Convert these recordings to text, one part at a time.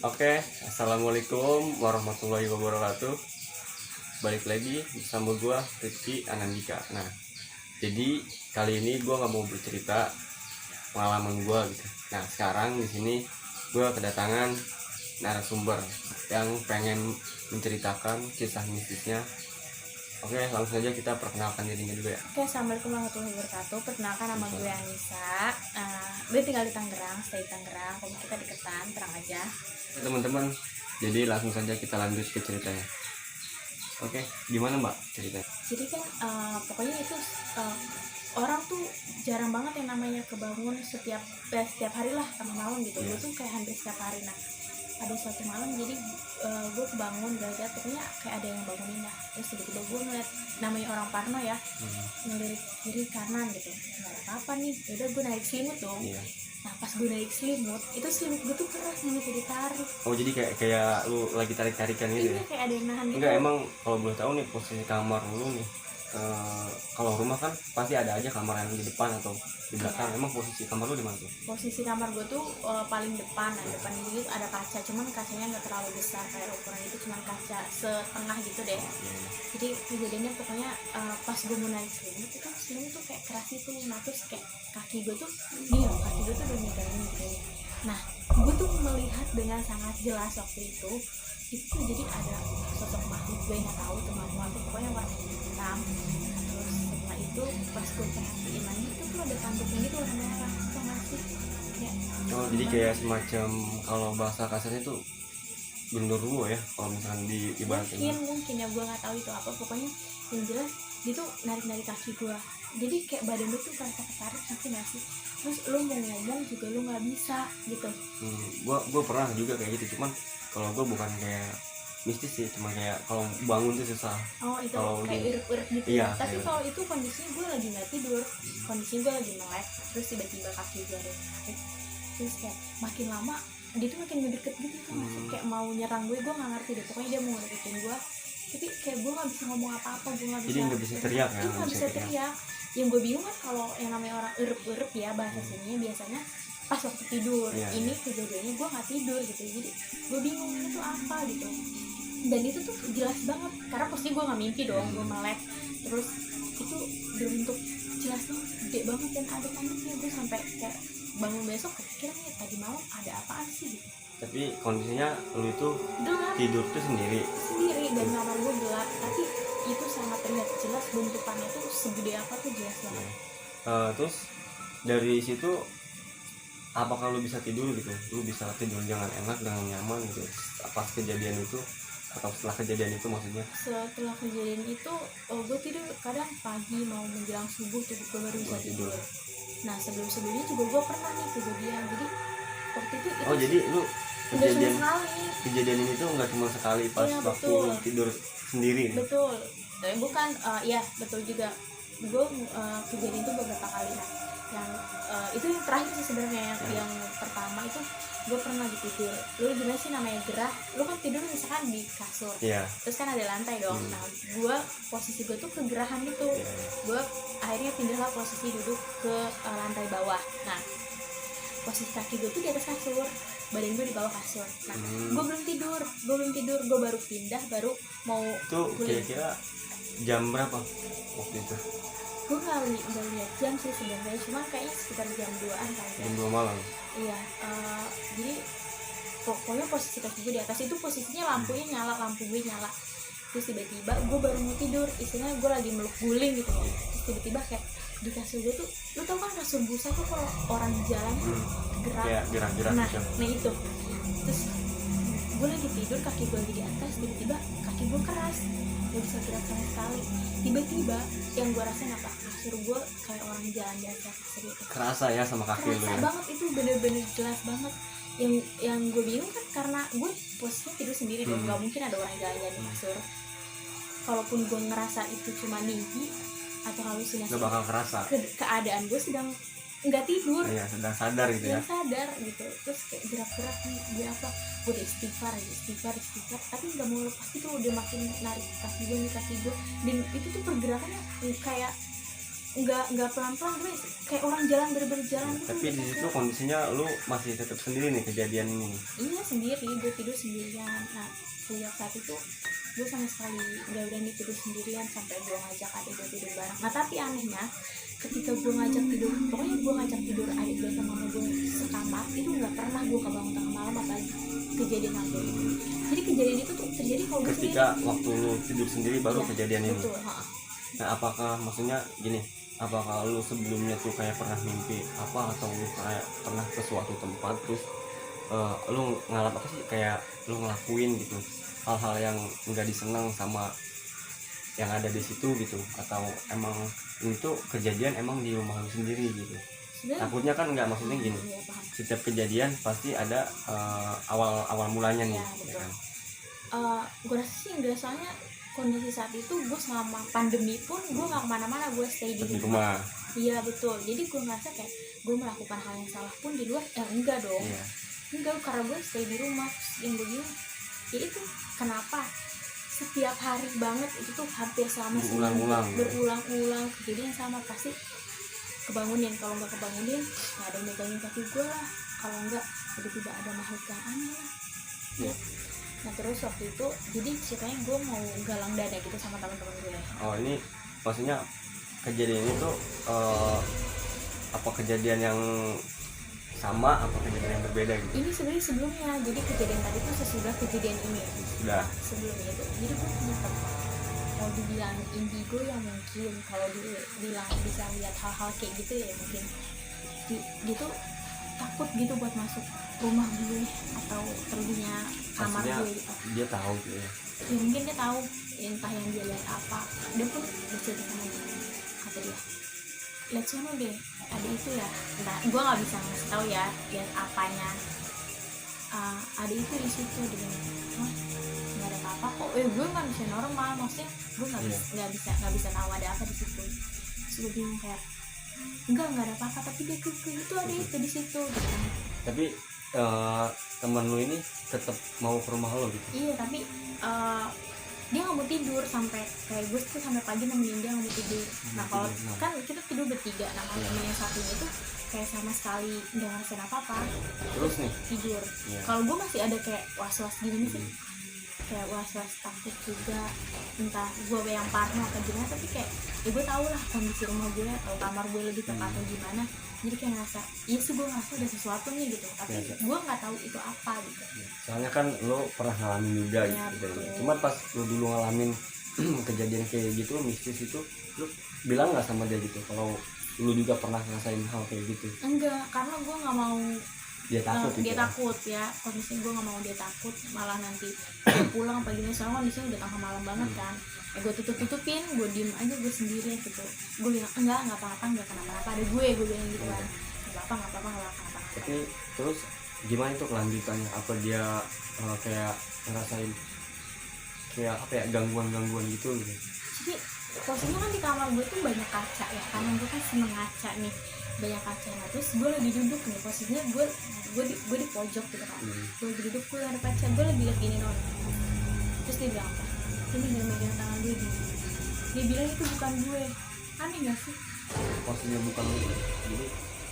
Oke, assalamualaikum warahmatullahi wabarakatuh. Balik lagi bersama gua Rizky Anandika. Nah, jadi kali ini gua nggak mau bercerita pengalaman gua gitu. Nah, sekarang di sini gua kedatangan narasumber yang pengen menceritakan kisah mistisnya. Oke, langsung saja kita perkenalkan dirinya dulu ya. Oke, assalamualaikum warahmatullahi wabarakatuh. Perkenalkan, nama gue Anissa. Gue tinggal di Tangerang, stay di Tangerang. Kalau kita deketan, terang aja. Oke, teman-teman, jadi langsung saja kita lanjut ke ceritanya. Oke, gimana Mbak ceritanya? Jadi kan pokoknya itu orang tuh jarang banget yang namanya kebangun setiap hari lah, tengah malam gitu. Gue tuh kayak hampir setiap hari. Nah, ada suatu malam jadi gue kebangun gara-gara pokoknya kayak ada yang bangunin lah. Terus tiba-tiba gue ngeliat, namanya orang parno ya, ngelirik kiri kanan gitu, nggak ada apa-apa nih. Yaudah gue naik selimut dong. Nah pas gue naik selimut, itu selimut gue tuh keras, nggak bisa ditarik. Oh, jadi kayak lu lagi tarik-tarikan gitu ya? Kayak ada yang nahan gitu. Enggak, emang kalau boleh tahu nih posisi kamar lu nih, kalau rumah kan pasti ada aja kamar yang di depan atau di belakang. Emang posisi kamar lu di mana tuh? Posisi kamar gue tuh paling depan. Nah depan ini ada kaca, cuman kacanya nggak terlalu besar kayak ukuran itu, cuman kaca setengah gitu deh. Jadi kejadiannya pokoknya pas gue mau naik selimut itu selimut tuh kayak keras itu. Nah terus kayak kaki gue tuh kaki gue tuh udah megangin gitu. Nah gue tuh melihat dengan sangat jelas waktu itu jadi ada sosok makhluk, gue nggak tahu itu makhluk pokoknya warna hitam. Terus setelah itu pas gue perhatiin lagi itu tuh ada tanduknya gitu warna merah, tau gak sih? Ya, Oh, jadi kayak semacam, kalau bahasa kasarnya tuh genderuwo ya, kalau misalnya di ibaratnya. mungkin ya, gue nggak tahu itu apa. Pokoknya yang jelas dia tuh narik kaki gue, jadi kayak badan gue tuh terasa ketarik, ngerti nggak sih? Terus lu mau ngomong juga lu nggak bisa gitu. Gue pernah juga kayak gitu, cuman kalau gue bukan kayak mistis sih, cuma kayak kalau bangun tuh susah. Oh itu Kalau kayak irup-irup gitu. iya, ya. Tapi iya. kalau itu kondisinya gue lagi nggak tidur, kondisinya gue lagi melek, terus tiba-tiba kaki gue ada yang tarik. Terus kayak makin lama dia tuh makin ngedeket gitu kan, kayak mau nyerang gue nggak ngerti deh. Pokoknya dia mau ngedeketin gue, tapi kayak gue nggak bisa ngomong apa-apa, gue nggak bisa. Jadi nggak bisa teriak ya? Nggak bisa teriak. Yang gue bingung kan kalau yang namanya orang irup-irup ya bahasa sininya biasanya pas waktu tidur. Ini kejadiannya gue nggak tidur gitu, jadi gue bingung itu apa gitu. Dan itu tuh jelas banget karena pasti gue nggak mimpi dong, gue melek. Terus itu berbentuk jelasnya gede banget dan ada tanduknya. Gue sampai kayak bangun besok kepikiran ya tadi malam ada apaan sih gitu. Tapi kondisinya lu itu Gelap tidur tuh sendiri dan kamar gue gelap, tapi itu sangat terlihat jelas bentukannya tuh segede apa tuh jelas banget. Terus dari situ apakah lu bisa tidur gitu? Lu bisa tidur dengan enak, dengan nyaman gitu pas kejadian itu, atau setelah kejadian itu maksudnya? Setelah kejadian itu gue tidur kadang pagi mau menjelang subuh tuh gue baru bisa tidur. Nah sebelumnya juga gue pernah nih kejadian. Jadi waktu itu jadi lu kejadian ini tuh nggak cuma sekali pas waktu lu tidur sendiri nih? Betul, bukan, iya betul juga. Gue kejadian itu beberapa kali. Nah yang itu yang terakhir sih sebenarnya. Yang pertama itu gue pernah tidur, lu gimana sih namanya gerah, lu kan tidur misalkan di kasur, terus kan ada lantai dong. Nah gue posisi gue tuh kegerahan gitu. Gue akhirnya pindahlah posisi duduk ke lantai bawah. Nah posisi kaki gue tuh di atas kasur, badan gue di bawah kasur. Nah gue belum tidur, gue baru pindah, baru mau itu kira-kira jam berapa waktu itu? Gue nggak lihat jam sih sebenarnya, cuman kayaknya sekitar jam 2-an kali ya. Jam 2 malam. Iya, jadi pokoknya posisi kaki gue di atas itu, posisinya lampu gue nyala. Terus tiba-tiba gue baru mau tidur, istilahnya gue lagi meluk guling gitu ya. Terus tiba-tiba kayak di kasur gue tuh, lu tau kan kasur busa tuh kalau orang jalan tuh gerak. Nah itu. Terus gue lagi tidur, kaki gue lagi di atas, tiba-tiba kaki gue keras, gak bisa gerak sama sekali. Tiba-tiba yang gue rasain apa? Kasur gue kayak orang jalan biasa, kasur itu kerasa ya sama kaki lu ya? Kerasa banget, itu bener-bener jelas banget. Yang gue bingung kan karena gue posisinya tidur sendiri dong, gak mungkin ada orang jalan di kasur. Kalaupun gue ngerasa itu cuma mimpi atau halusinasi, gak bakal kerasa. Keadaan gue sedang nggak tidur, sedang sadar gitu ya? sadar gitu. Terus kayak gerak-gerak nih, gue apa, gue udah istighfar, tapi nggak mau lepas itu, udah makin narik kaki gue. Dan itu tuh pergerakannya kayak nggak pelan-pelan gue kayak orang jalan berjalan gitu. Tapi di situ kondisinya lu masih tetap sendiri nih kejadian ini. Iya sendiri, gue tidur sendirian. Nah sejak saat itu gue sama sekali nggak berani tidur sendirian sampai gue ngajak adik gue tidur bareng. Nah tapi anehnya ketika gue ngajak tidur, pokoknya gue ngajak tidur adik gue sama mama gue sekamar, itu nggak pernah gue kebangun tengah malam apalagi kejadian aku itu. Jadi kejadian itu tuh terjadi kalau gue Ketika waktu lu tidur sendiri baru Iya, kejadian ini. betul, Nah apakah maksudnya gini, apakah lu sebelumnya tuh kayak pernah mimpi apa, atau lu kayak pernah ke suatu tempat terus lu ngalamin apa sih, kayak lu ngelakuin gitu hal-hal yang enggak disenang sama yang ada di situ gitu, atau emang itu kejadian emang di rumah lu sendiri gitu? sebenarnya Takutnya kan nggak, maksudnya gini, iya, paham. setiap kejadian pasti ada awal mulanya nih, Iya, ya betul. kan? Gue rasa sih enggak, soalnya kondisi saat itu gue selama pandemi pun gue nggak kemana-mana, gue stay di Di rumah. rumah. Iya betul, jadi gue ngerasa kayak gue melakukan hal yang salah pun di luar, enggak dong. Iya. Enggak, karena gue stay di rumah. Terus yang begini ya itu kenapa setiap hari banget itu tuh hampir selama Berulang-ulang. berulang-ulang kejadian sama, pasti kebangunin. Kalau nggak kebangunin nggak ada yang megangin kaki gue lah, kalau nggak tiba-tiba ada makhluk yang aneh lah. Iya. Nah terus waktu itu jadi ceritanya gue mau galang dana gitu sama teman-teman gue. Oh ini maksudnya kejadian itu apa kejadian yang sama atau kejadian yang berbeda gitu? Ini sebenarnya sebelumnya, jadi kejadian tadi itu sesudah kejadian ini. Sudah. Sebelumnya itu, jadi gue punya teman, kalau dibilang indigo ya mungkin, kalau dibilang bisa lihat hal-hal kayak gitu ya mungkin dia tuh takut gitu buat masuk rumah gue atau perginya kamar Maksudnya gue gitu. dia tahu gitu ya? Ya mungkin dia tahu, entah yang dia lihat apa. Dia pun bercerita sama gue, kata dia, lihat sono deh, ada itu ya. Nah gue nggak bisa ngasih tahu ya lihat apanya. Ada itu di situ. Dia bilang, nggak ada apa-apa kok. Gue manusia normal, maksudnya gue nggak bisa tahu ada apa di situ. Terus gue bilang kayak enggak ada apa-apa, tapi dia itu ada itu di situ gitu. Tapi teman lu ini tetap mau ke rumah lo gitu? Iya, tapi dia nggak mau tidur sampai kayak gue tuh sampai pagi nemenin dia nggak mau tidur. Nah kalau kan kita tidur bertiga, nah kalau temen yang satunya itu kayak sama sekali nggak ngerasain apa-apa, Terus nih? tidur. Iya. Kalau gue masih ada kayak was-was gini sih, kayak was-was takut juga, entah gue yang parno atau gimana, tapi kayak ya gue tau lah kondisi rumah gue atau kamar gue lebih tepat atau gimana. Jadi kayak ngerasa iya sih gue ngerasa ada sesuatu nih gitu, tapi Iya. gue nggak tahu itu apa gitu. Soalnya kan lo pernah ngalamin juga Iya, gitu. betul. Cuma pas lo dulu ngalamin kejadian kayak gitu mistis itu, lo bilang nggak sama dia gitu kalau lo juga pernah ngerasain hal kayak gitu? Enggak, karena gue nggak mau Dia takut gitu dia ya? takut ya, kondisinya gue nggak mau dia takut, malah nanti dia pulang apa gimana, soalnya kondisinya udah tengah malam banget kan. Gue tutupin, gue diem aja gue sendiri gitu. Gue bilang nggak apa-apa, nggak kenapa-napa, ada gue bilang gitu kan. Nggak apa-apa. Tapi terus gimana itu kelanjutannya? Apa dia kayak ngerasain kayak apa ya, gangguan gitu? Jadi posisinya kan di kamar gue tuh banyak kaca ya, karena gue kan seneng ngaca nih, banyak kaca. Nah terus gue lagi duduk nih, posisinya gue di pojok gitu kan. Gue lagi duduk, gue ada kaca, gue lagi liat gini non. Terus dia bilang apa? Ini jangan megang tangan gue gini. Dia bilang itu bukan gue. Aneh gak sih? Posisinya bukan lo gitu.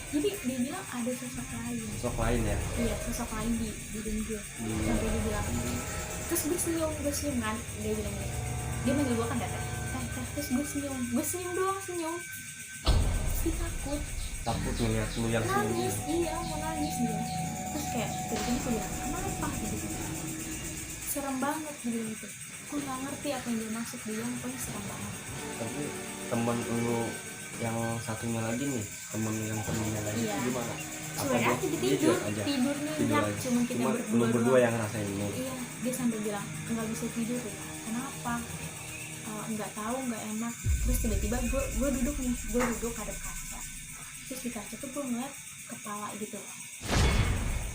Jadi dia bilang ada sosok lain. Sosok lain ya? Iya, sosok lain di hidung gue. Sampai dia bilang, terus gue senyum kan. Dia bilang gitu. Dia manggil gue kan datang. Terus gue senyum doang. Terus dia Takut ngeliat lu yang nangis, sendiri. iya mau nangis dia. Terus kayak tiba-tiba gue bilang, kenapa gitu. Serem banget gitu. Gue gak ngerti apa yang dia maksud, dia pokoknya serem banget. Tapi temen lu yang satunya lagi nih, temen yang temennya lagi Iya. itu gimana? Cuek aja dia cuek tidur nyenyak, aja? cuma kita Cuma lu berdua doang. yang ngerasain ini? Iya, dia sampai bilang nggak bisa tidur ya. Kenapa? Nggak tahu, nggak enak. Terus tiba-tiba gue duduk hadap kaca. Terus di kaca tuh gue ngeliat kepala gitu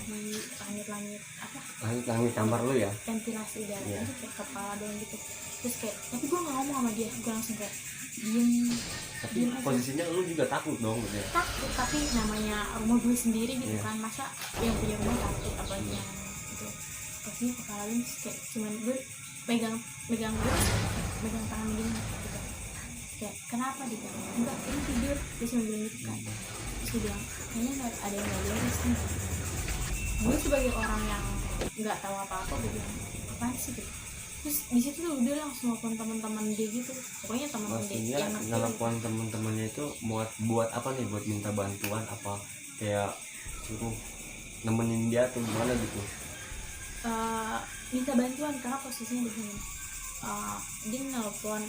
di langit-langit apa? Langit kamar lu ya? Ventilasi udara. Iya. Itu kayak kepala doang gitu. Terus kayak, tapi gue nggak ngomong sama dia. Gue langsung kayak diem. Tapi Diem aja. posisinya lu juga takut dong gitu ya? Takut, tapi namanya rumah gue sendiri gitu Iya. kan, masa yang punya rumah takut apalagi yang gitu. Pastinya kepala gue kayak cuman gue megang tangan gini gitu, kayak kenapa dia bilang enggak ini tidur, dia cuma bilang gitu kan. Terus dia bilang kayaknya ada yang nggak beres nih. Gue sebagai orang yang nggak tahu apa-apa, gue bilang apaan sih gitu. Terus di situ tuh udah langsung nelfon teman-teman dia gitu, pokoknya teman-teman dia maksudnya yang ngerti. nelfon temen-temennya itu buat apa nih, buat minta bantuan apa kayak suruh nemenin dia atau gimana gitu? Minta bantuan karena posisinya begini. Dia nelfon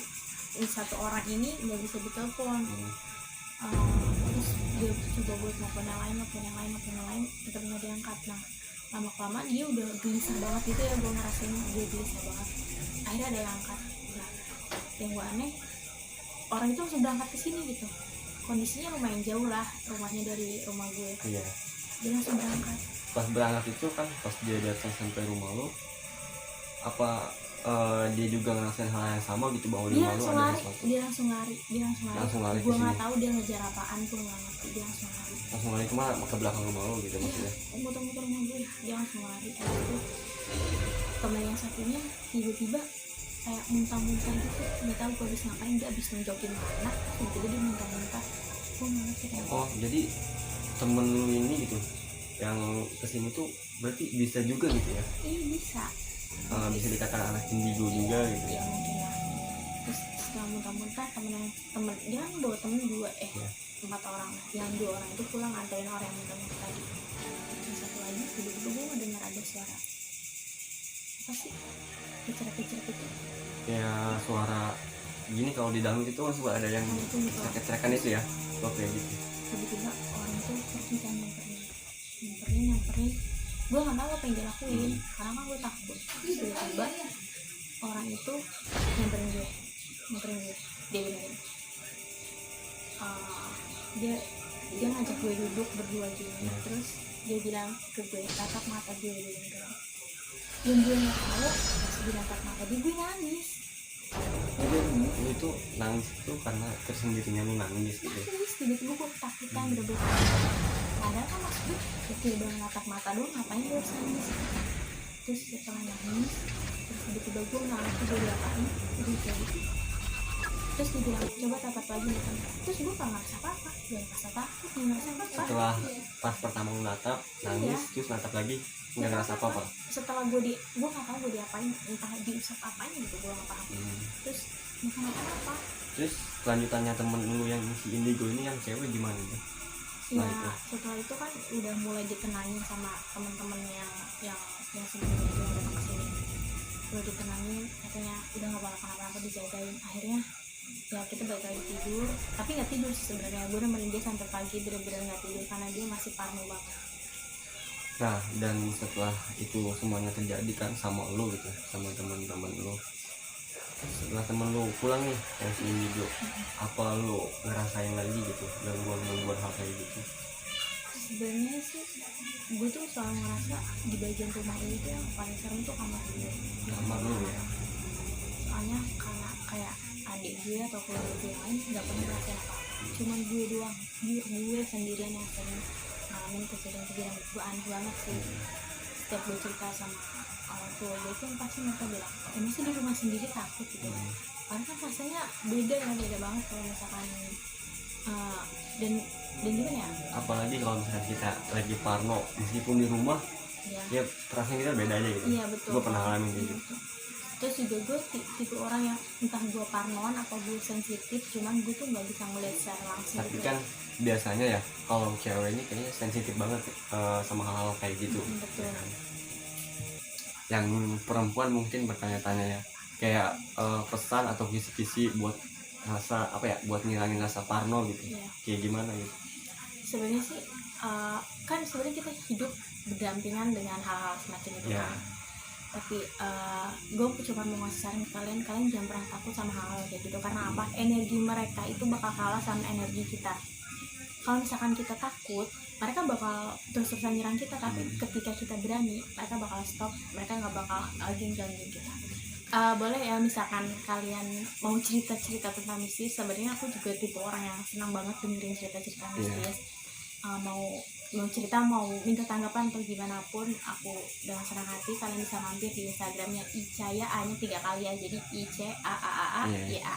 satu orang ini nggak bisa ditelepon. Terus dia coba buat nelfon yang lain tetap nggak diangkat. Nah lama kelamaan dia udah gelisah banget gitu ya, gue ngerasain dia gelisah banget. Akhirnya ada yang angkat. Nah yang gue aneh, orang itu langsung berangkat ke sini gitu, kondisinya lumayan jauh lah rumahnya dari rumah gue. Iya. Dia langsung berangkat. Pas berangkat itu kan pas dia datang sampai rumah lo, apa dia juga ngerasain hal yang sama gitu, bahwa di Dia rumah lo langsung ada lari, sesuatu? dia langsung lari. Langsung lari ke Gue sini? nggak tahu dia ngejar apaan, gue nggak ngerti. Dia langsung lari Kemana, ke belakang rumah lo gitu maksudnya? muter-muter rumah gue, dia langsung lari. Habis itu temen yang satunya tiba-tiba kayak muntah-muntah gitu, nggak tahu gue habis ngapain, dia habis nunjukin mana tiba-tiba dia muntah-muntah. Gue nggak ngerti kayak Oh jadi temen lu ini gitu yang kesini tuh berarti bisa juga gitu ya? bisa. Bisa dikatakan anak indigo juga gitu Ya mungkin lah. Terus setelah muntah-muntah temen dia kan bawa temen dua ya? 4 orang. Yang 2 orang itu pulang nganterin orang yang muntah-muntah tadi. Yang satu lagi tiba-tiba gue ngedengar ada suara apa sih, keceret-keceret itu. Ya suara gini kalau di dalam itu kan suka ada yang Nah, itu gitu. cek-cekan itu ya, kok kayak gitu. Tiba-tiba orang itu pergi kan nyamperin. Gue nggak tahu apa yang dia lakuin karena kan gue takut. Terus tiba-tiba orang itu nyamperin gue. Dia bilang gini, dia ngajak gue duduk berdua gini. Terus dia bilang ke gue, tatap mata gue, dia bilang gitu. Yang gue nggak tahu pas dia tatap mata dia, gue nangis. Lu itu nangis itu karena tersendirinya lu nangis gitu? Tiba-tiba gue ketakutan bener-bener. Padahal kan mas gue tiba-tiba natap mata doang, ngapain gue harus nangis. Terus setelah nangis, terus tiba-tiba gue nggak ngerti gue diapain, dia kayak gitu. Terus dia bilang coba tatap lagi depan. Terus gue gak ngerasa apa-apa, gue ngerasa takut, gue ngerasa apa-apa. Setelah pas pertama lu natap nangis, terus natap lagi nggak ngerasa apa-apa? Setelah gue nggak tahu gue diapain, entah diusap apain gitu, gue nggak paham. Terus bukan apa-apa. Terus kelanjutannya temen lu yang si indigo ini yang cewek gimana tuh? Setelah itu kan udah mulai ditenangin sama temen-temennya yang sebelumnya yang datang kesini. Udah ditenangin, katanya udah nggak bakal kenapa-napa, dijagain. Akhirnya ya kita balik lagi tidur, tapi nggak tidur sih sebenarnya. Gue nemenin dia sampai pagi, bener-bener nggak tidur karena dia masih parno banget. Nah dan setelah itu semuanya terjadi kan sama lu gitu, sama teman-teman lu, setelah temen lu pulang nih yang si indigo, apa lu ngerasain lagi gitu gangguan hal kayak gitu? Sebenarnya sih gue tuh selalu ngerasa di bagian rumah ini tuh yang paling serem tuh kamar gue. Kamar lu ya? Soalnya karena kayak adik gue atau keluarga gue yang lain nggak pernah ngerasain apa-apa, cuman gue doang, gue sendirian yang sering ngalamin kejadian-kejadian. Gue aneh banget sih. Setiap gue cerita sama orang tua gue tuh pasti mereka bilang emang sih di rumah sendiri takut gitu. Karena kan rasanya beda banget kalau misalkan dan gimana ya, Apalagi kalau misalnya kita lagi parno meskipun di rumah ya perasaan kita beda aja gitu. Iya betul. Gue pernah ngalamin kayak gitu. Terus juga gue tipe orang yang entah gue parnoan atau gue sensitif, cuman gue tuh nggak bisa ngeliat secara langsung. Tapi gitu. kan biasanya ya kalau cewek ini kayaknya sensitif banget sama hal-hal kayak gitu. Betul. Yang perempuan mungkin bertanya-tanya ya, kayak pesan atau kisi-kisi buat rasa apa ya, buat ngilangin rasa parno gitu. Iya. Kayak gimana gitu? Sebenarnya sih kan sebenarnya kita hidup berdampingan dengan hal-hal semacam itu Ya. kan. Tapi gue cuma mau ngasih saran ke kalian jangan pernah takut sama hal-hal kayak gitu. Karena apa? Energi mereka itu bakal kalah sama energi kita. Kalau misalkan kita takut, mereka bakal terus-terusan nyerang kita. Tapi ketika kita berani, mereka bakal stop. Mereka nggak bakal lagi gangguin kita. Boleh ya, misalkan kalian mau cerita-cerita tentang mistis. Sebenarnya aku juga tipe orang yang senang banget dengerin cerita-cerita mistis. Mau cerita, mau minta tanggapan atau gimana pun, aku dengan senang hati. Kalian bisa mampir di Instagramnya Icaya, A nya 3 kali ya, jadi ICAAAA YA.